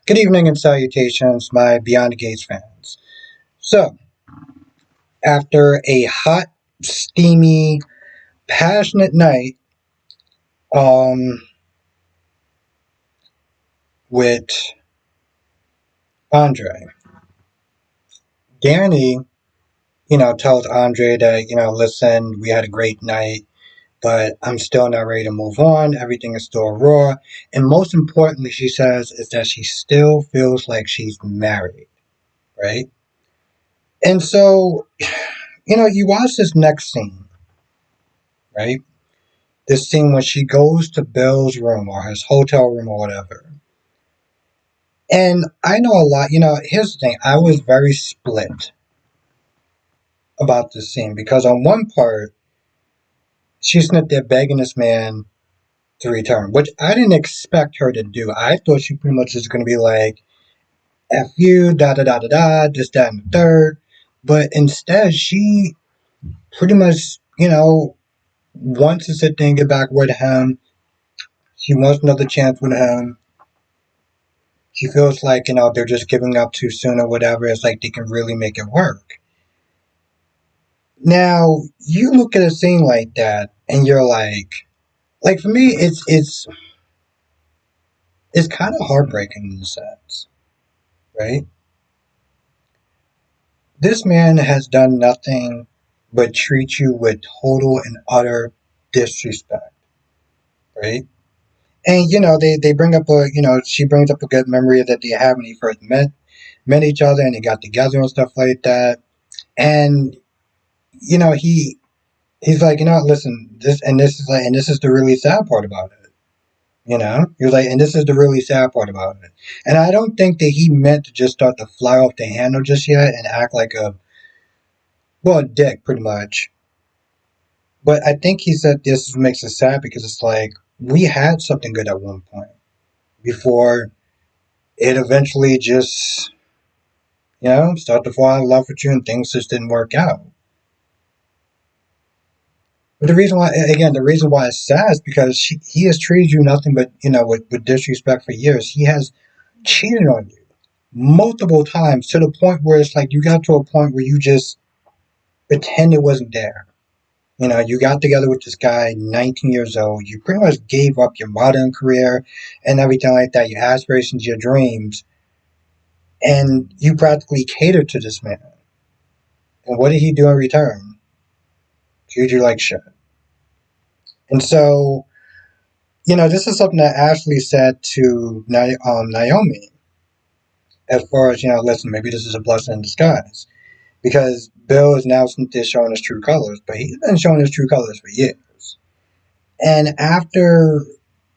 Good evening and salutations, my Beyond the Gates fans. So, after a hot, steamy, passionate night, um, with Andre, Danny, tells Andre that, listen, we had a great night, but I'm still not ready to move on. Everything is still raw. And most importantly, she says, is that she still feels like she's married, right? And so, you watch this next scene, right? This scene when she goes to Bill's room or his hotel room or whatever. And I know a lot, here's the thing, I was very split about this scene because on one part, she's sitting there begging this man to return, which I didn't expect her to do. I thought she pretty much is going to be like, F you, da da da da da, this, that, and the third. But instead, she pretty much, wants to sit there and get back with him. She wants another chance with him. She feels like, they're just giving up too soon or whatever. It's like they can really make it work. Now, you look at a scene like that and you're like for me, it's kind of heartbreaking in a sense, right? This man has done nothing but treat you with total and utter disrespect, right? And they bring up she brings up a good memory that they had when he first met each other and they got together and stuff like that. And he's like, listen, this is the really sad part about it. He was like, and this is the really sad part about it. And I don't think that he meant to just start to fly off the handle just yet and act like a dick, pretty much. But I think he said this makes it sad because it's like, we had something good at one point before it eventually just, start to fall in love with you and things just didn't work out. But the reason why it's sad is because he has treated you nothing but, with disrespect for years. He has cheated on you multiple times to the point where it's like you got to a point where you just pretend it wasn't there. You got together with this guy, 19 years old. You pretty much gave up your modeling career and everything like that, your aspirations, your dreams, and you practically catered to this man. And what did he do in return? Treat you like shit. And so, this is something that Ashley said to Naomi. As far as, listen, maybe this is a blessing in disguise. Because Bill is now showing his true colors, but he's been showing his true colors for years. And after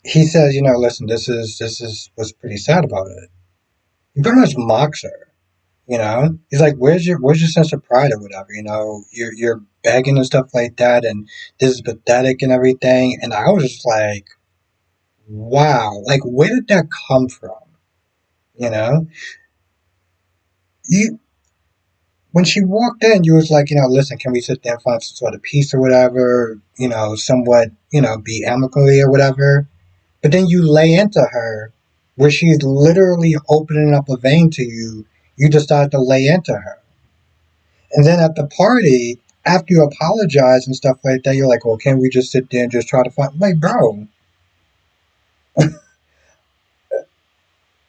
he says, listen, this is what's pretty sad about it. He pretty much mocks her. He's like, where's your sense of pride or whatever? You're begging and stuff like that, and this is pathetic and everything. And I was just like, wow, like where did that come from? You know, you when she walked in, you was like, listen, can we sit there and find some sort of peace or whatever? Somewhat, be amicably or whatever. But then you lay into her, where she's literally opening up a vein to you. You decide to lay into her. And then at the party, after you apologize and stuff like that, you're like, well, can't we just sit there and just try to find, like, bro,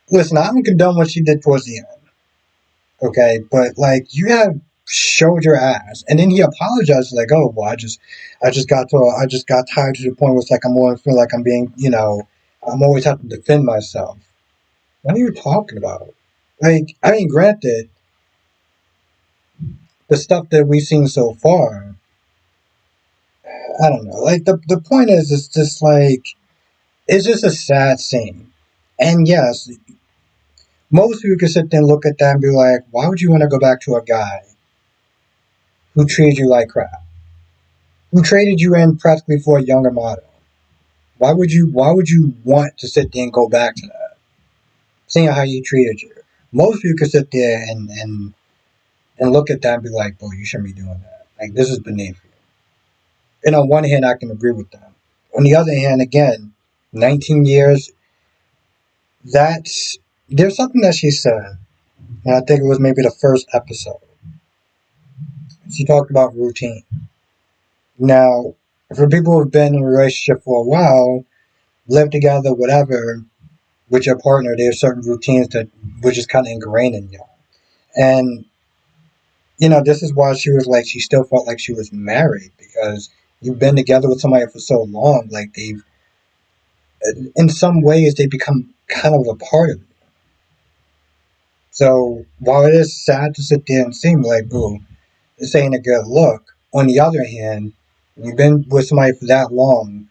listen, I don't condone what she did towards the end, okay? But, like, you have showed your ass. And then he apologized, like, oh, well, I just got tired to the point where it's like, I'm always feel like I'm being, I'm always having to defend myself. What are you talking about? Like, I mean, granted, the stuff that we've seen so far, I don't know. Like, the point is, it's just like, it's just a sad scene. And yes, most people can sit there and look at that and be like, why would you want to go back to a guy who treated you like crap? Who traded you in practically for a younger model? Why would you want to sit there and go back to that? Seeing how he treated you. Most people can sit there and look at that and be like, bro, you shouldn't be doing that. Like, this is beneath you. And on one hand, I can agree with that. On the other hand, again, 19 years, that's there's something that she said, and I think it was maybe the first episode. She talked about routine. Now, for people who've been in a relationship for a while, live together, whatever, with your partner, there's certain routines that which is kind of ingrained in you. And this is why she was like, she still felt like she was married because you've been together with somebody for so long. Like in some ways, they become kind of a part of it. So while it is sad to sit there and see like, boo, this ain't a good look. On the other hand, when you've been with somebody for that long,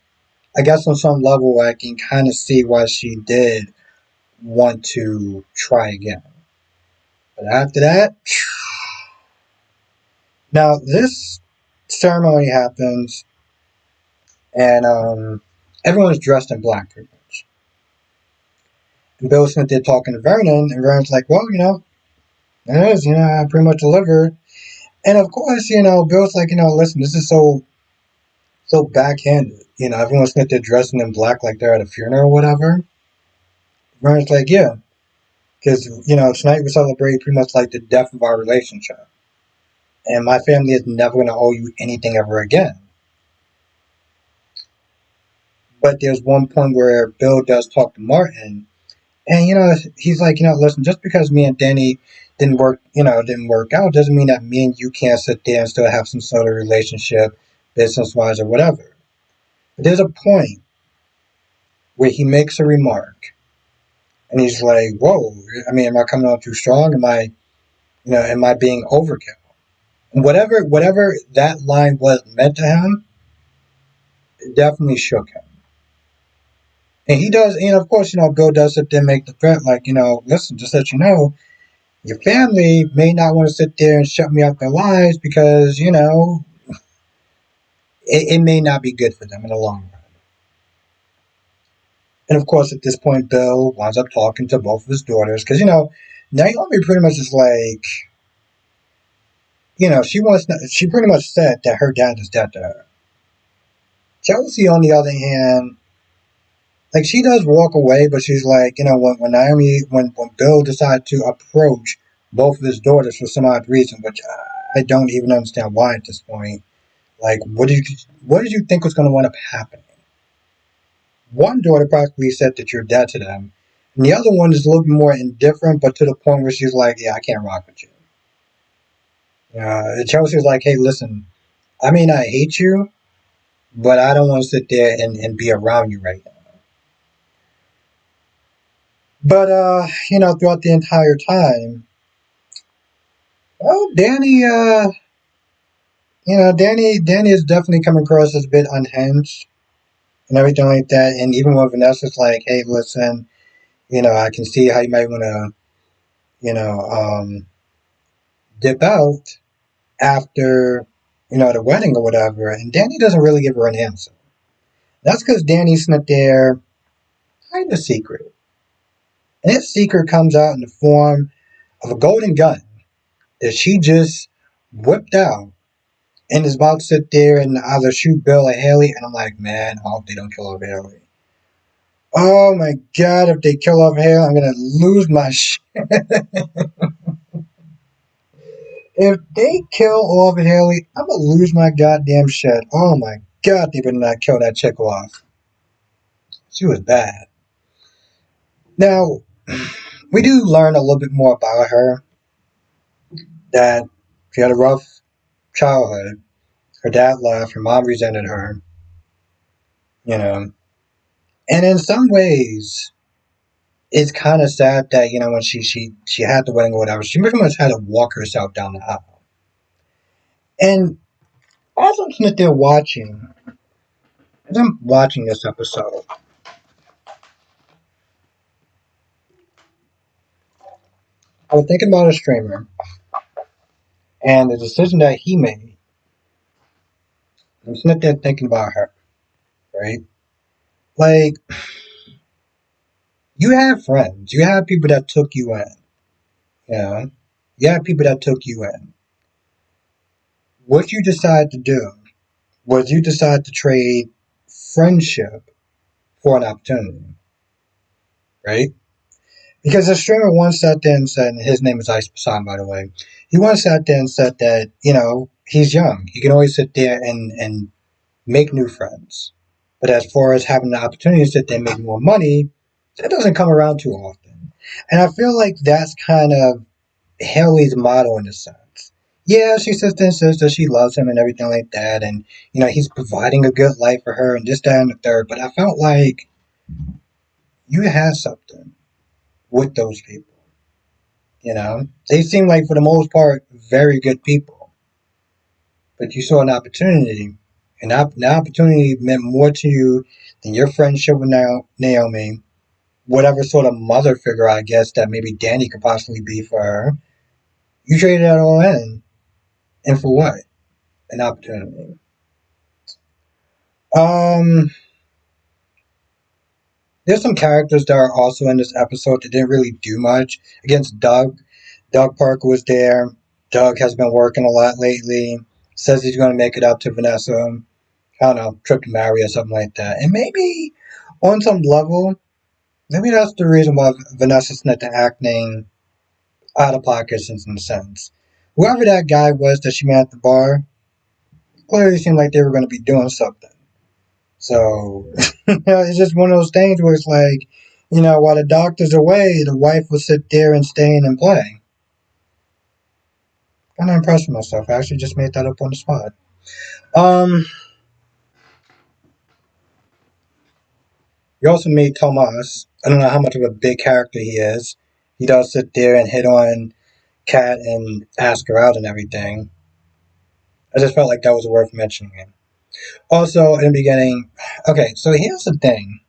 I guess on some level, I can kind of see why she did want to try again. But after that, now this ceremony happens, and everyone's dressed in black pretty much. And Bill Smith did talking to Vernon, and Vernon's like, well, it is, I pretty much delivered. And of course, Bill's like, listen, this is so backhanded. Everyone's got their dressing in black like they're at a funeral or whatever. Vernon's like, yeah, because, tonight we celebrate pretty much like the death of our relationship. And my family is never going to owe you anything ever again. But there's one point where Bill does talk to Martin, and he's like, listen, just because me and Danny didn't work out, doesn't mean that me and you can't sit there and still have some sort of relationship, business wise or whatever. But there's a point where he makes a remark, and he's like, whoa, I mean, am I coming on too strong? Am I being overkill? And whatever that line was meant to him, it definitely shook him. And he does, and of course, Bill does sit there and make the threat, like, listen, just let you know, your family may not want to sit there and shut me out their lives because, it may not be good for them in the long run. And of course, at this point, Bill winds up talking to both of his daughters because, Naomi pretty much is like, she pretty much said that her dad is dead to her. Chelsea, on the other hand, like she does walk away, but she's like, when Bill decided to approach both of his daughters for some odd reason, which I don't even understand why at this point. Like, what did you think was going to wind up happening? One daughter practically said that you're dead to them, and the other one is a little bit more indifferent, but to the point where she's like, yeah, I can't rock with you. Chelsea's like, hey, listen, I may not hate you, but I don't want to sit there and be around you right now. But throughout the entire time, well, Danny is definitely coming across as a bit unhinged and everything like that. And even when Vanessa's like, hey, listen, I can see how you might want to, dip out after, the wedding or whatever. And Danny doesn't really give her an answer. That's because Danny's not there hiding a secret. And his secret comes out in the form of a golden gun that she just whipped out and is about to sit there and either shoot Bill or Haley. And I'm like, man, I hope they don't kill off Haley. Oh my god, if they kill off Haley, I'm gonna lose my shit. If they kill off Haley, I'm gonna lose my goddamn shit. Oh my god, they better not kill that chick off. She was bad. Now, we do learn a little bit more about her. That she had a rough childhood. Her dad left, her mom resented her, you know. And in some ways, it's kind of sad that, when she had the wedding or whatever, she pretty much had to walk herself down the aisle. And as I'm sitting there as I'm watching this episode, I was thinking about a streamer and the decision that he made. I'm sitting there thinking about her, right? Like, you have friends, you have people that took you in, you know? You have people that took you in. What you decide to do was you decide to trade friendship for an opportunity, right? Because the streamer once sat there and said, and his name is Ice Basan, by the way. He once sat there and said that, he's young. He can always sit there and make new friends. But as far as having the opportunity to sit there and make more money, that doesn't come around too often. And I feel like that's kind of Haley's motto in a sense. Yeah, she sits there and says that she loves him and everything like that, and he's providing a good life for her and this, that, and the third. But I felt like you had something with those people. They seem like for the most part very good people, but you saw an opportunity, and the opportunity meant more to you than your friendship with Naomi, whatever sort of mother figure I guess that maybe Danny could possibly be for her. You traded that all in, and for what? An opportunity. Um, there's some characters that are also in this episode that didn't really do much. Against Doug, Doug Parker was there. Doug has been working a lot lately. Says he's going to make it up to Vanessa. I don't know, trip to marry or something like that. And maybe on some level, maybe that's the reason why Vanessa's not acting out of pocket in some sense. Whoever that guy was that she met at the bar clearly seemed like they were going to be doing something. So, it's just one of those things where it's like, while the doctor's away, the wife will sit there and stay in and play. Kind of impressed with myself. I actually just made that up on the spot. Um, you also meet Tomas. I don't know how much of a big character he is. He does sit there and hit on Kat and ask her out and everything. I just felt like that was worth mentioning. Also, in the beginning, okay, so here's the thing.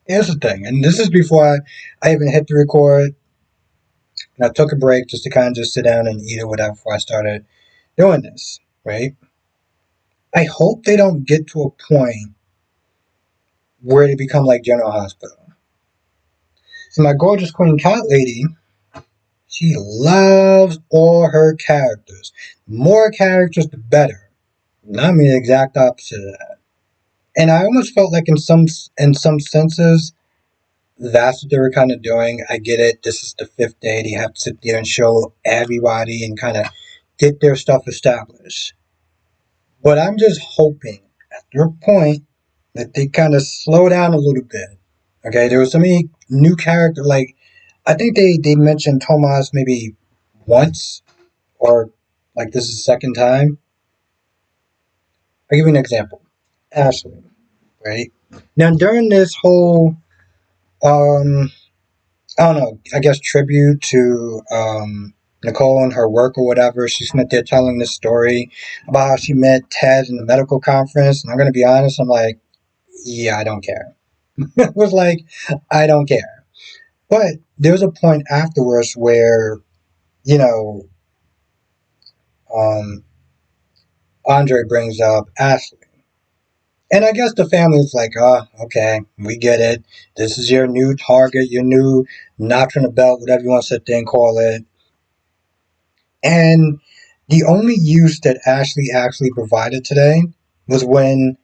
Here's the thing, and this is before I even hit the record, and I took a break just to kind of just sit down and eat or whatever before I started doing this, right? I hope they don't get to a point where they become like General Hospital. So my gorgeous queen cat lady, she loves all her characters. The more characters, the better. And I mean the exact opposite of that. And I almost felt like in some senses, that's what they were kind of doing. I get it. This is the fifth day. They have to sit there and show everybody and kind of get their stuff established. But I'm just hoping at their point that they kind of slow down a little bit. Okay, there was so many new characters. Like I think they mentioned Tomas maybe once or like this is the second time. I'll give you an example. Ashley, right? Now during this whole I don't know, I guess tribute to Nicole and her work or whatever. She's met there telling this story about how she met Ted in the medical conference. And I'm going to be honest, I'm like, yeah, I don't care. It was like, I don't care. But there was a point afterwards where, you know, um, Andre brings up Ashley. And I guess the family's like, oh, okay, we get it. This is your new target, your new notch on the belt, whatever you want to sit there and call it. And the only use that Ashley actually provided today was when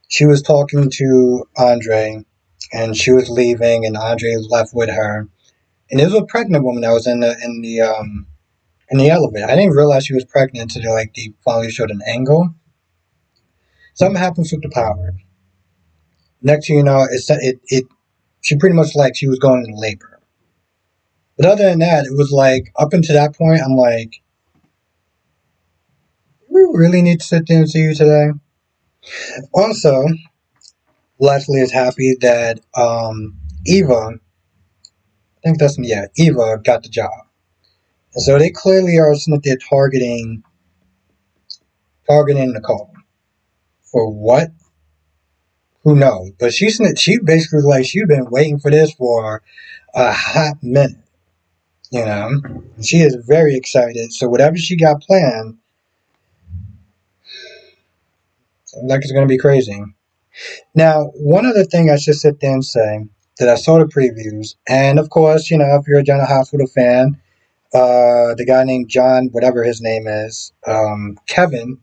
she was talking to Andre and she was leaving and Andre left with her. And there was a pregnant woman that was in the elevator. I didn't realize she was pregnant until like they finally showed an angle. Something happens with the power. Next thing you know, it she pretty much like she was going into labor. But other than that, it was like up until that point, I'm like, we really need to sit there and see you today. Also, Leslie is happy that Eva, I think that's yeah, Eva got the job. And so they clearly are something they're targeting Nicole. For what? Who knows? But she basically like she's been waiting for this for a hot minute. You know, she is very excited. So whatever she got planned, like it's gonna be crazy. Now, one other thing I should sit there and say that I saw the previews, and of course, if you're a General Hospital fan, the guy named John, whatever his name is, Kevin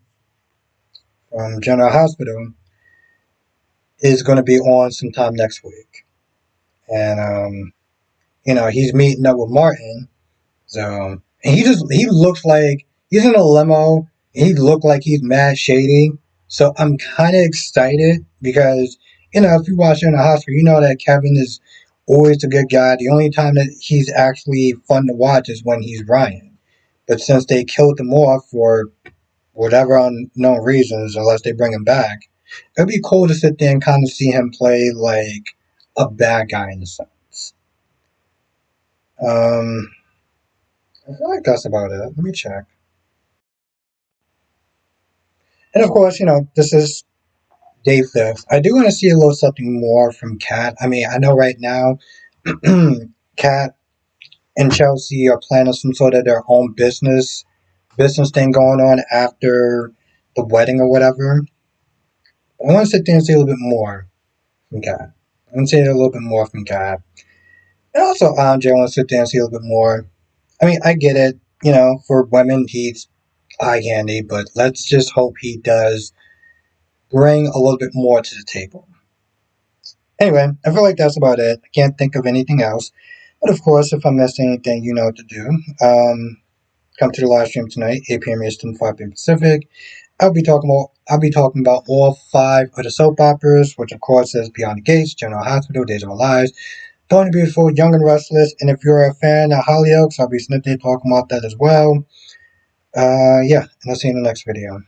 from General Hospital, is going to be on sometime next week. And He's meeting up with Martin. So and he looks like he's in a limo. He looked like he's mad shady. So I'm kind of excited because if you watch in the hospital, you know that Kevin is always a good guy. The only time that he's actually fun to watch is when he's Ryan. But since they killed him off for whatever unknown reasons, unless they bring him back, it'd be cool to sit there and kind of see him play like a bad guy in a sense. Um, I feel like that's about it. Let me check. And of course, this is day fifth. I do want to see a little something more from Kat. I mean, I know right now, Kat and Chelsea are planning some sort of their own business thing going on after the wedding or whatever. I want to sit there and see a little bit more from Kat. I want to see a little bit more from Kat. And also, Andre, I want to sit there and see a little bit more. I mean, I get it. For women, he's eye candy, but let's just hope he does bring a little bit more to the table. Anyway, I feel like that's about it. I can't think of anything else. But of course, if I missed anything, you know what to do. Come to the live stream tonight, 8 p.m. Eastern, 5 p.m. Pacific. I'll be talking about all 5 of the soap operas, which of course is Beyond the Gates, General Hospital, Days of Our Lives, Born and Beautiful, Young and Restless, and if you're a fan of Hollyoaks, I'll be snipping talking about that as well. Yeah, and I'll see you in the next video.